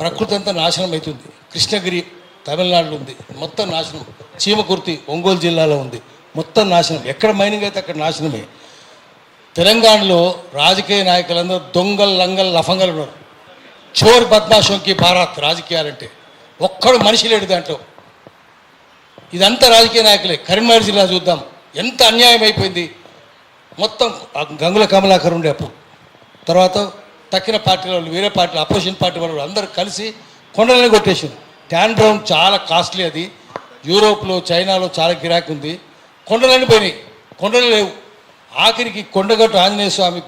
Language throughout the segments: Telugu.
ప్రకృతి అంతా నాశనం అవుతుంది. కృష్ణగిరి తమిళనాడులో ఉంది, మొత్తం నాశనం. చీమకుర్తి ఒంగోలు జిల్లాలో ఉంది, మొత్తం నాశనం. ఎక్కడ మైనింగ్ అయితే అక్కడ నాశనమే. తెలంగాణలో రాజకీయ నాయకులందరూ దొంగలు, లంగలు, లఫంగలు ఉన్నారు. చోర్ బద్మాషోంకి భారత్ రాజకీయాలంటే ఒక్కడు మనిషి లేడు దాంట్లో. ఇదంతా రాజకీయ నాయకులే. కరీంనగర్ జిల్లా చూద్దాం, ఎంత అన్యాయం అయిపోయింది. మొత్తం గంగుల కమలాకర్ ఉండే అప్పుడు, తర్వాత తక్కిన పార్టీ వాళ్ళు, వేరే పార్టీలు, అపోజిషన్ పార్టీ వాళ్ళు అందరూ కలిసి కొండలని కొట్టేసింది. ట్యాన్ బ్రౌన్ చాలా కాస్ట్లీ, అది యూరోప్లో, చైనాలో చాలా గిరాకీ ఉంది. కొండలన్నీ పోయినాయి, కొండలు లేవు. ఆఖరికి కొండగట్టు ఆంజనేయ స్వామి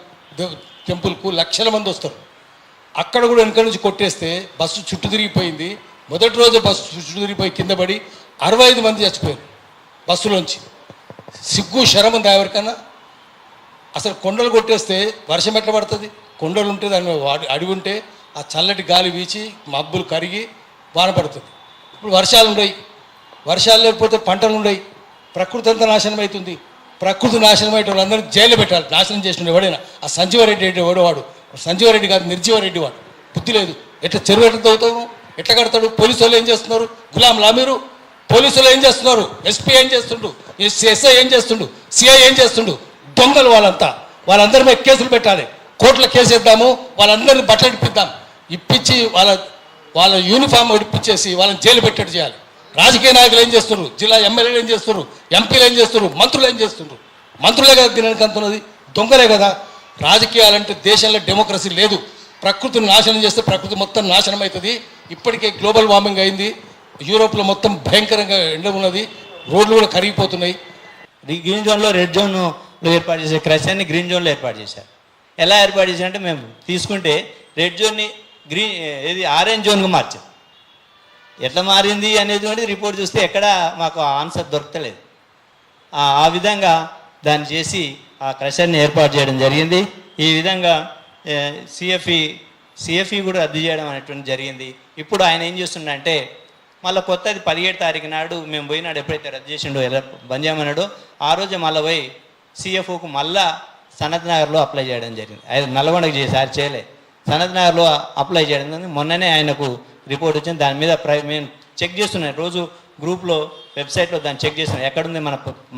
టెంపుల్కు లక్షల మంది వస్తారు. అక్కడ కూడా వెనక నుంచి కొట్టేస్తే బస్సు చుట్టూ తిరిగిపోయింది. మొదటి రోజు బస్సు చుట్టూ తిరిగిపోయి కింద పడి 65 మంది చచ్చిపోయారు బస్సులోంచి. సిగ్గు శరం ఉంది ఎవరికన్నా? అసలు కొండలు కొట్టేస్తే వర్షం ఎట్లా పడుతుంది? కొండలు ఉంటే దాని అడవి ఉంటే ఆ చల్లటి గాలి వీచి మబ్బులు కరిగి వాన పడుతుంది. ఇప్పుడు వర్షాలు ఉండయి, వర్షాలు లేకపోతే పంటలు ఉండయి. ప్రకృతి అంతా నాశనం అవుతుంది. ప్రకృతి నాశనం అయ్యే వాళ్ళందరినీ జైలు పెట్టాలి. నాశనం చేసిన ఎవడైనా. ఆ సంజీవరెడ్డి వాడు సంజీవరెడ్డి కాదు, నిర్జీవరెడ్డి వాడు. బుద్ధి లేదు. ఎట్లా చెరువు ఎట్లా తవ్వుతావు, ఎట్లా కడతాడు? పోలీసు వాళ్ళు ఏం చేస్తున్నారు? గులాంలా మీరు? పోలీసులు ఏం చేస్తున్నారు? ఎస్పీ ఏం చేస్తుండు? ఎస్ఐ ఏం చేస్తుండు? సిఐ ఏం చేస్తుండు? దొంగలు వాళ్ళంతా. వాళ్ళందరి మీద కేసులు పెట్టాలి, కోర్టులో కేసు వేద్దాము, వాళ్ళందరినీ బట్టలు ఇప్పిద్దాం, ఇప్పించి వాళ్ళ యూనిఫామ్ ఇప్పించేసి వాళ్ళని జైలు పెట్టేట్టు చేయాలి. రాజకీయ నాయకులు ఏం చేస్తున్నారు? జిల్లా ఎమ్మెల్యేలు ఏం చేస్తున్నారు? ఎంపీలు ఏం చేస్తున్నారు? మంత్రులు ఏం చేస్తున్నారు? మంత్రులే కదా దీనికి అంటున్నది, దొంగలే కదా. రాజకీయాలంటే దేశంలో డెమోక్రసీ లేదు. ప్రకృతిని నాశనం చేస్తే ప్రకృతి మొత్తం నాశనం అవుతుంది. ఇప్పటికే గ్లోబల్ వార్మింగ్ అయింది. యూరోప్లో మొత్తం భయంకరంగా ఎండ ఉన్నది, రోడ్లు కూడా కరిగిపోతున్నాయి. గ్రీన్ జోన్లో రెడ్ జోన్లో ఏర్పాటు చేసే క్రషర్ని గ్రీన్ జోన్లో ఏర్పాటు చేశారు. ఎలా ఏర్పాటు చేశారంటే, మేము తీసుకుంటే రెడ్ జోన్ని ఆరెంజ్ జోన్గా మార్చాం. ఎట్లా మారింది అనేది రిపోర్ట్ చూస్తే ఎక్కడ మాకు ఆన్సర్ దొరకలేదు. ఆ విధంగా దాన్ని చేసి ఆ క్రషర్ని ఏర్పాటు చేయడం జరిగింది. ఈ విధంగా సిఎఫ్ఈ కూడా రద్దు చేయడం అనేటువంటి జరిగింది. ఇప్పుడు ఆయన ఏం చేస్తుండంటే, మళ్ళీ కొత్తది 17 తారీఖు నాడు మేము పోయినాడు, ఎప్పుడైతే రద్దు చేసిండో, ఎలా బంద్ చేయమన్నాడో ఆ రోజే మళ్ళీ పోయి సిఎఫ్ఓకు మళ్ళా సనత్ నగర్లో అప్లై చేయడం జరిగింది. ఆయన నల్గొండకు చేసారి చేయలే, సనత్ నగర్లో అప్లై చేయడం జరిగింది. మొన్ననే ఆయనకు రిపోర్ట్ వచ్చింది. దాని మీద మేము చెక్ చేస్తున్నాం, రోజు గ్రూప్లో వెబ్సైట్లో దాన్ని చెక్ చేస్తున్నాం, ఎక్కడుంది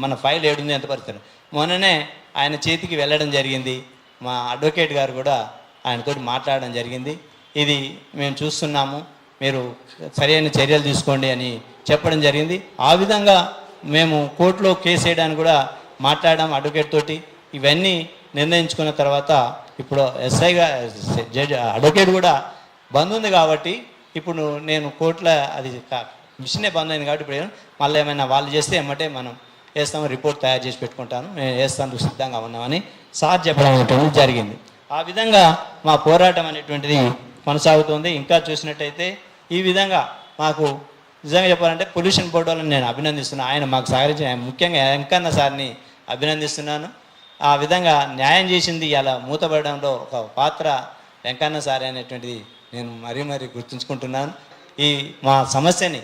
మన ఫైల్ ఏడుంది, ఎంత పరిస్థితి. మొన్ననే ఆయన చేతికి వెళ్ళడం జరిగింది. మా అడ్వకేట్ గారు కూడా ఆయనతో మాట్లాడడం జరిగింది. ఇది మేము చూస్తున్నాము, మీరు సరైన చర్యలు తీసుకోండి అని చెప్పడం జరిగింది. ఆ విధంగా మేము కోర్టులో కేసు వేయడానికి కూడా మాట్లాడాం అడ్వకేట్ తోటి. ఇవన్నీ నిర్ణయించుకున్న తర్వాత ఇప్పుడు ఎస్ఐగా అడ్వకేట్ కూడా బంద్ ఉంది కాబట్టి ఇప్పుడు నేను కోర్టులో అది మిషనే బంద్ అయింది కాబట్టి ఇప్పుడు మళ్ళీ ఏమైనా వాళ్ళు చేస్తే ఎమ్మటే మనం వేస్తాము, రిపోర్ట్ తయారు చేసి పెట్టుకుంటాను, మేము వేస్తాను సిద్ధంగా ఉన్నామని సార్ చెప్పడం అనేటువంటిది జరిగింది. ఆ విధంగా మా పోరాటం అనేటువంటిది కొనసాగుతుంది. ఇంకా చూసినట్టయితే ఈ విధంగా మాకు నిజంగా చెప్పాలంటే పొల్యూషన్ బోర్డు వాళ్ళని నేను అభినందిస్తున్నాను. ఆయన మాకు సహకరించిన, ముఖ్యంగా వెంకన్న సార్ని అభినందిస్తున్నాను. ఆ విధంగా న్యాయం చేసింది ఇలా మూతపడడంలో ఒక పాత్ర వెంకన్న సార్ అనేటువంటిది నేను మరీ గుర్తుంచుకుంటున్నాను. ఈ మా సమస్యని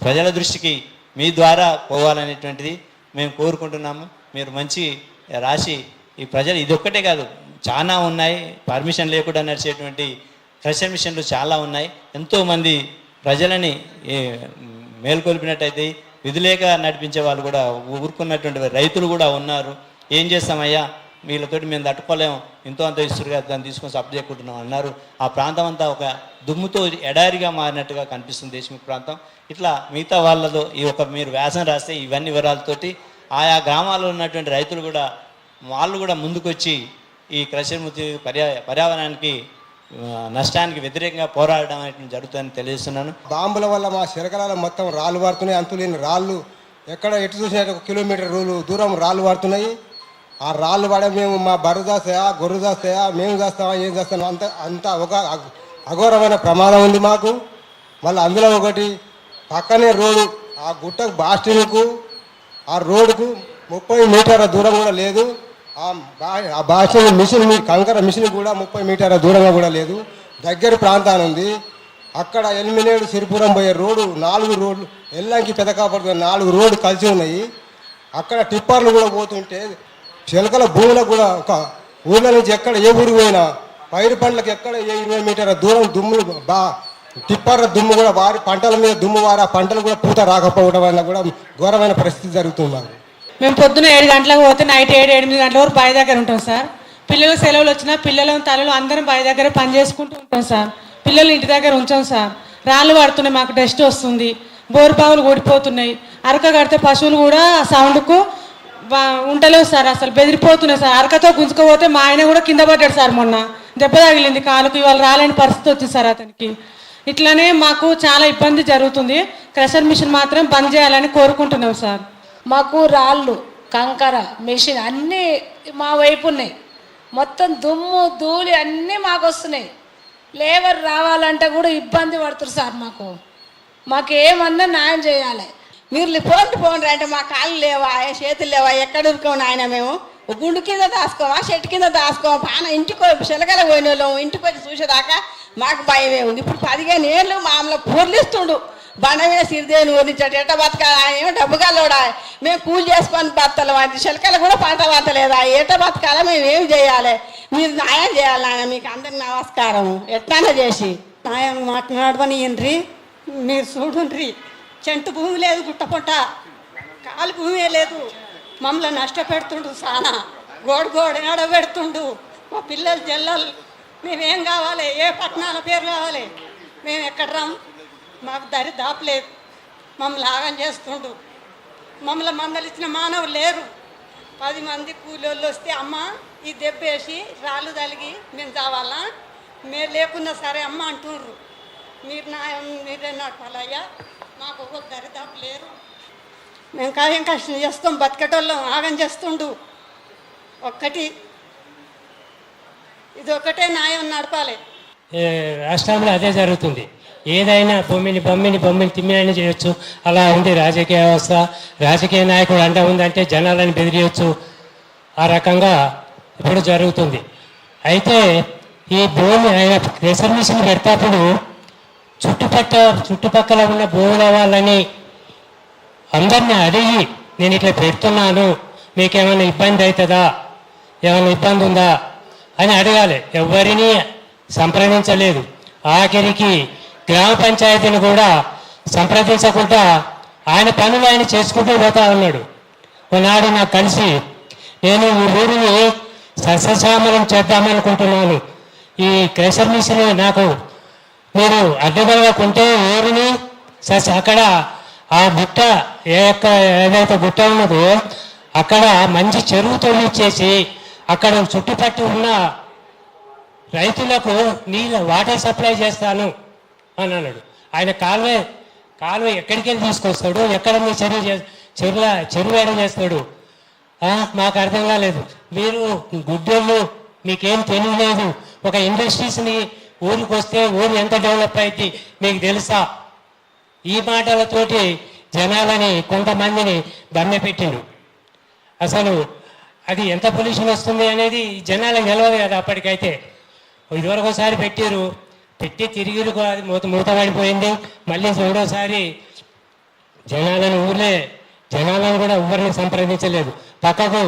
ప్రజల దృష్టికి మీ ద్వారా పోవాలనేటువంటిది మేము కోరుకుంటున్నాము. మీరు మంచి రాసి ఈ ప్రజలు ఇది ఒక్కటే కాదు, చాలా ఉన్నాయి, పర్మిషన్ లేకుండా నడిచేటువంటి క్రషర్ మిషన్లు చాలా ఉన్నాయి. ఎంతోమంది ప్రజలని మేల్కొల్పినట్టయితే విధులేక నడిపించే వాళ్ళు కూడా, ఊరుకున్నటువంటి రైతులు కూడా ఉన్నారు. ఏం చేస్తామయ్యా, వీళ్ళతోటి మేము తట్టుకోలేము, ఇంతో అంత ఇస్తురుగా దాన్ని తీసుకొని సప్లై చేసుకుంటున్నాం అన్నారు. ఆ ప్రాంతం అంతా ఒక దుమ్ముతో ఎడారిగా మారినట్టుగా కనిపిస్తుంది దేశముఖి ప్రాంతం. ఇట్లా మిగతా వాళ్ళతో మీరు వ్యాసం రాస్తే ఇవన్నీ వివరాలతోటి ఆయా గ్రామాల్లో ఉన్నటువంటి రైతులు కూడా వాళ్ళు కూడా ముందుకొచ్చి ఈ క్రషర్ ముత్తి పర్యావరణానికి నష్టానికి వ్యతిరేకంగా పోరాడడం అనేటువంటి జరుగుతుందని తెలియజేస్తున్నాను. బాంబుల వల్ల మా శిరకలాల మొత్తం రాళ్ళు వాడుతున్నాయి. అంతులేని రాళ్ళు, ఎక్కడ ఎటు చూసినా 1 కిలోమీటర్ దూరం రాళ్ళు వాడుతున్నాయి. ఆ రాళ్ళు వాడే మేము మా బర్రె దాస్తాయా, గొర్రె దాస్తాయా, మేము చేస్తామా, ఏం చేస్తాం, అంత ఒక అఘోరమైన ప్రమాదం ఉంది మాకు. మళ్ళీ అందులో ఒకటి పక్కనే రోడ్డు, ఆ గుట్టకు బాస్టింగ్కు ఆ రోడ్డుకు 30 మీటర్ల దూరం కూడా లేదు. ఆ బాస్టింగ్ మిషన్, కంకర మిషన్ కూడా 30 మీటర్ల దూరంగా కూడా లేదు. దగ్గర ప్రాంతాన్ని ఉంది. అక్కడ ఎల్మినేడు సిరిపురం పోయే రోడ్డు 4 రోడ్లు, ఎల్లంకి పెదకాపడుతున్న 4 రోడ్లు కలిసి ఉన్నాయి. అక్కడ టిప్పర్లు కూడా పోతుంటే చిలకల భూములకు కూడా ఒక ఊళ్ళ నుంచి ఎక్కడ ఏ ఊరికి పోయినా పైరు పండ్లకు ఎక్కడ 20 మీటర్ల దూరం దుమ్ములు టిప్పర్ల దుమ్ము కూడా వారి పంటల మీద దుమ్ము వారి ఆ పంటలు కూడా పూత రాకపోవడం వల్ల కూడా ఘోరమైన పరిస్థితి జరుగుతుంది మాకు. మేము పొద్దున్న 7 గంటలకు పోతే నైట్ 7-8 గంటల వరకు బావి దగ్గర ఉంటాం సార్. పిల్లలు సెలవులు వచ్చినా పిల్లలు తల్లులు అందరం బావి దగ్గర పని చేసుకుంటూ ఉంటాం సార్. పిల్లలు ఇంటి దగ్గర ఉంచాం సార్. రాళ్ళు పడుతున్నాయి, మాకు డస్ట్ వస్తుంది, బోరు బావులు ఊడిపోతున్నాయి. అరక కడితే పశువులు కూడా సౌండ్కు ఉండలేవు సార్, అసలు బెదిరిపోతున్నాయి సార్. అరకతో గుంజుకపోతే మా ఆయన కూడా కింద పడ్డాడు సార్, మొన్న దెబ్బ తగిలింది కాలుకు. ఇవాళ రాలేని పరిస్థితి వచ్చింది సార్ అతనికి. ఇట్లానే మాకు చాలా ఇబ్బంది జరుగుతుంది. క్రషర్ మిషన్ మాత్రం బంద్ చేయాలని కోరుకుంటున్నాం సార్. మాకు రాళ్ళు కంకర మిషన్ అన్నీ మా వైపు ఉన్నాయి. మొత్తం దుమ్ము ధూళి అన్నీ మాకు వస్తున్నాయి. లేబర్ రావాలంటే కూడా ఇబ్బంది పడుతుంది సార్. మాకు ఏమన్నా న్యాయం చేయాలి. మీరు పోండి అంటే మా కాళ్ళు లేవా, చేతులు లేవా, ఎక్కడ ఉరుకోండి ఆయన. మేము గుండు కింద దాసుకోమా, చెట్టు కింద దాసుకోమా, పాన ఇంటికి చిలకల పోయిన వాళ్ళం. ఇంటికి వచ్చి చూసేదాకా మాకు భయమే ఉంది. ఇప్పుడు 15 ఏళ్ళు మామూలు పూర్లిస్తుండు. బండ మీద సిరిదేని ఊరించాడు. ఎట్ట బతకాలి, ఆయన ఏమో డబ్బు కల్లోడా. మేము కూలి చేసుకొని బతలు అది చిలకలు కూడా పంట బతలేదా, ఎట్ట బతకాలా, మేము ఏం చేయాలి? మీరు న్యాయం చేయాలి నాయన. మీకు అందరికి నమస్కారం. ఎట్లన్నా చేసి న్యాయం మాట్లాడమని ఏండ్రి. మీరు చూడుండ్రి, చెంటు భూమి లేదు, గుట్టపొట్ట కాలు భూమే లేదు. మమ్మల్ని నష్టపెడుతుండు చాలా. గోడ ఆడబెడుతుండు. మా పిల్లలు జల్లలు. మేమేం కావాలి? ఏ పట్టణాల పేరు కావాలి? మేము ఎక్కడ రాం? మాకు దరి దాపలేదు. మమ్మల్ని ఆగం చేస్తుండు. మమ్మల్ని మందలిచ్చిన మానవులు లేరు. 10 మంది కూలోళ్ళు వస్తే అమ్మ ఈ దెబ్బేసి రాళ్ళు తలిగి మేము చావాలా? మీరు లేకున్నా సరే అమ్మ అంటుండ్రు. మీరే నడపాలయ్యా. మాకు ఒక దరిదాపు లేరు. మేము కాయం కష్టం చేస్తాం, బతికేటోళ్ళం ఆగం చేస్తుండు. ఇది ఒకటే న్యాయం నడపాలి. రాష్ట్రంలో అదే జరుగుతుంది. ఏదైనా బొమ్మిని తిమ్మినని చేయొచ్చు. అలా ఉంది రాజకీయ వ్యవస్థ. రాజకీయ నాయకుడు అండ ఉందంటే జనాలను బెదిరియొచ్చు. ఆ రకంగా ఇప్పుడు జరుగుతుంది. అయితే ఈ భూమి ఆయన రిజర్వేషన్ పెడతాప్పుడు చుట్టుపక్కల ఉన్న భూముల వాళ్ళని అందరినీ అడిగి నేను ఇట్లా పెడుతున్నాను, మీకేమైనా ఇబ్బంది అవుతుందా, ఏమైనా ఇబ్బంది ఉందా అని అడగాలి. ఎవరిని సంప్రదించలేదు. ఆఖరికి గ్రామ పంచాయతీని కూడా సంప్రదించకుండా ఆయన పనులు ఆయన చేసుకుంటూ పోతా ఉన్నాడు. ఒకనాడు నాకు కలిసి, నేను ఈ ఊరిని సస్యశ్యామలం చేద్దామనుకుంటున్నాను, ఈ క్రెషర్ మిషన్ నాకు మీరు అడ్డుగలకుంటే ఊరిని అక్కడ ఆ గుట్ట ఏదైతే గుట్ట ఉన్నదో అక్కడ మంచి చెరువు తొలిచేసి అక్కడ చుట్టుపక్కల ఉన్న రైతులకు వాటర్ సప్లై చేస్తాను అని అన్నాడు. ఆయన కాలువ ఎక్కడికి వెళ్ళి తీసుకొస్తాడు, ఎక్కడ మీ చెరువు ఏడ చేస్తాడు? మాకు అర్థం కాలేదు. మీరు గుడ్డోళ్ళు, మీకేం తెలియలేదు. ఒక ఇండస్ట్రీస్ని ఊరికి వస్తే ఊరు ఎంత డెవలప్ అయింది మీకు తెలుసా? ఈ మాటలతోటి జనాలని కొంతమందిని దమ్మెపెట్టిండు. అసలు అది ఎంత పొల్యూషన్ వస్తుంది అనేది జనాలకు తెలియదు కదా అప్పటికైతే. ఇదివరకు ఒకసారి పెట్టి తిరిగిరు, అది మూత పడిపోయింది. మళ్ళీ రెండోసారి జనాలను కూడా ఎవరిని సంప్రదించలేదు. పక్కకు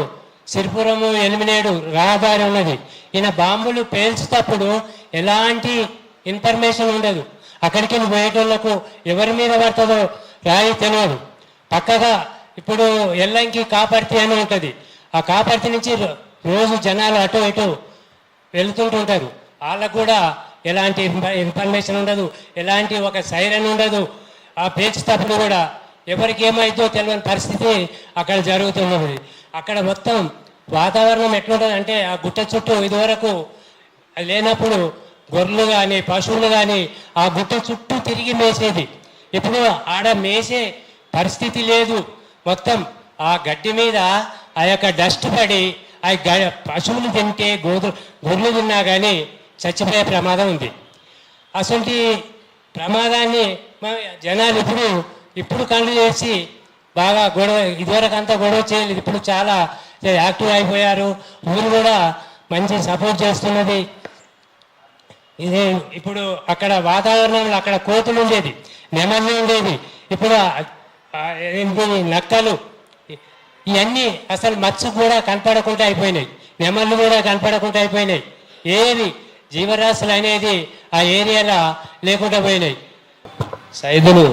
సిరిపురము ఎలిమినేడు రహదారి ఉన్నది. ఈయన బాంబులు పేల్చేటప్పుడు ఎలాంటి ఇన్ఫర్మేషన్ ఉండదు. అక్కడికి పోయేటోళ్లకు ఎవరి మీద పడుతుందో రాయి తెలియదు. పక్కగా ఇప్పుడు ఎల్లంకి కాపర్తి అని ఉంటుంది. ఆ కాపర్తి నుంచి రోజు జనాలు అటు ఇటు వెళుతుంటుంటారు. వాళ్ళకు కూడా ఎలాంటి ఇన్ఫర్మేషన్ ఉండదు, ఎలాంటి ఒక సైరన్ ఉండదు. ఆ పేల్చేటప్పుడు కూడా ఎవరికి ఏమైందో తెలియని పరిస్థితి అక్కడ జరుగుతున్నది. అక్కడ మొత్తం వాతావరణం ఎట్లుంటుంది అంటే, ఆ గుట్ట చుట్టూ ఇదివరకు లేనప్పుడు గొర్రెలు కానీ పశువులు కానీ ఆ గుట్ట చుట్టూ తిరిగి మేసేది. ఇప్పుడు ఆడ మేసే పరిస్థితి లేదు. మొత్తం ఆ గడ్డి మీద ఆ యొక్క డస్ట్ పడి ఆ పశువులు తింటే గొర్రెలు తిన్నా కానీ చచ్చిపోయే ప్రమాదం ఉంది. అసలు ప్రమాదాన్ని జనాలు ఇప్పుడు కళ్ళు చేసి బాగా ఇదివరకు అంతా గొడవ చేయలేదు. ఇప్పుడు చాలా యాక్టివ్ అయిపోయారు. ఊరు కూడా మంచి సపోర్ట్ చేస్తున్నది. ఇదే ఇప్పుడు అక్కడ వాతావరణంలో అక్కడ కోతులు ఉండేది, నెమళ్ళు ఉండేది. ఇప్పుడు నక్కలు ఇవన్నీ అసలు మచ్చ కూడా కనపడకుండా అయిపోయినాయి. నెమళ్ళు కూడా కనపడకుండా అయిపోయినాయి. ఏది జీవరాశులు అనేది ఆ ఏరియాలో లేకుండా పోయినాయి. సైదులు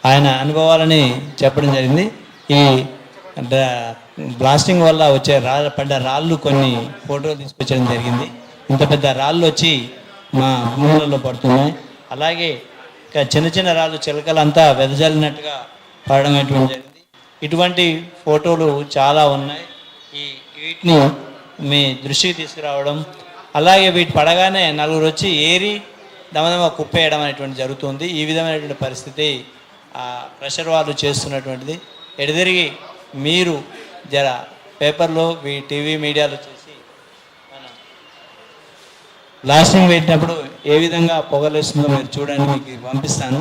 ఆయన అనుభవాలని చెప్పడం జరిగింది. ఈ బ్లాస్టింగ్ వల్ల వచ్చే పడ్డ రాళ్ళు కొన్ని ఫోటోలు తీసుకొచ్చడం జరిగింది. ఇంత పెద్ద రాళ్ళు వచ్చి మా భూములలో పడుతున్నాయి. అలాగే ఇంకా చిన్న చిన్న రాళ్ళు చిలకలంతా వెదజల్లినట్టుగా పడడం అటువంటి జరిగింది. ఇటువంటి ఫోటోలు చాలా ఉన్నాయి. వీటిని మీ దృష్టికి తీసుకురావడం, అలాగే వీటి పడగానే నలుగురు వచ్చి ఏరి దమదమ కుప్పేయడం అనేటువంటి జరుగుతుంది. ఈ విధమైనటువంటి పరిస్థితి ప్రెషర్ వాళ్ళు చేస్తున్నటువంటిది. ఎడదిరిగి మీరు జర పేపర్లో టీవీ మీడియాలో చూసి మనం బ్లాస్టింగ్ పెట్టినప్పుడు ఏ విధంగా పొగలేస్తుందో మీరు చూడండి, మీకు పంపిస్తాను.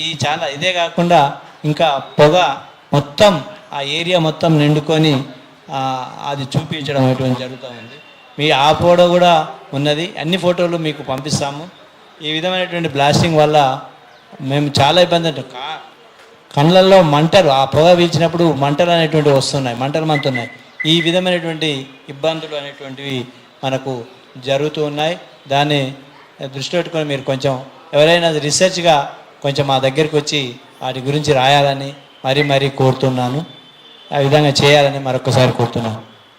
ఈ చాలా ఇదే కాకుండా ఇంకా పొగ మొత్తం ఆ ఏరియా మొత్తం నిండుకొని అది చూపించడం అటువంటి జరుగుతూ ఉంది. ఆ ఫోటో కూడా ఉన్నది, అన్ని ఫోటోలు మీకు పంపిస్తాము. ఈ విధమైనటువంటి బ్లాస్టింగ్ వల్ల మేము చాలా ఇబ్బంది ఉంటాం. కళ్ళల్లో మంటలు, ఆ పొగ పీల్చినప్పుడు మంటలు అనేటువంటివి వస్తున్నాయి, మంటలు మంతున్నాయి. ఈ విధమైనటువంటి ఇబ్బందులు అనేటువంటివి మనకు జరుగుతూ ఉన్నాయి. దాన్ని దృష్టి పెట్టుకొని మీరు కొంచెం ఎవరైనా రీసెర్చ్గా కొంచెం మా దగ్గరికి వచ్చి వాటి గురించి రాయాలని మరీ కోరుతున్నాను. ఆ విధంగా చేయాలని మరొకసారి కోరుతున్నాను.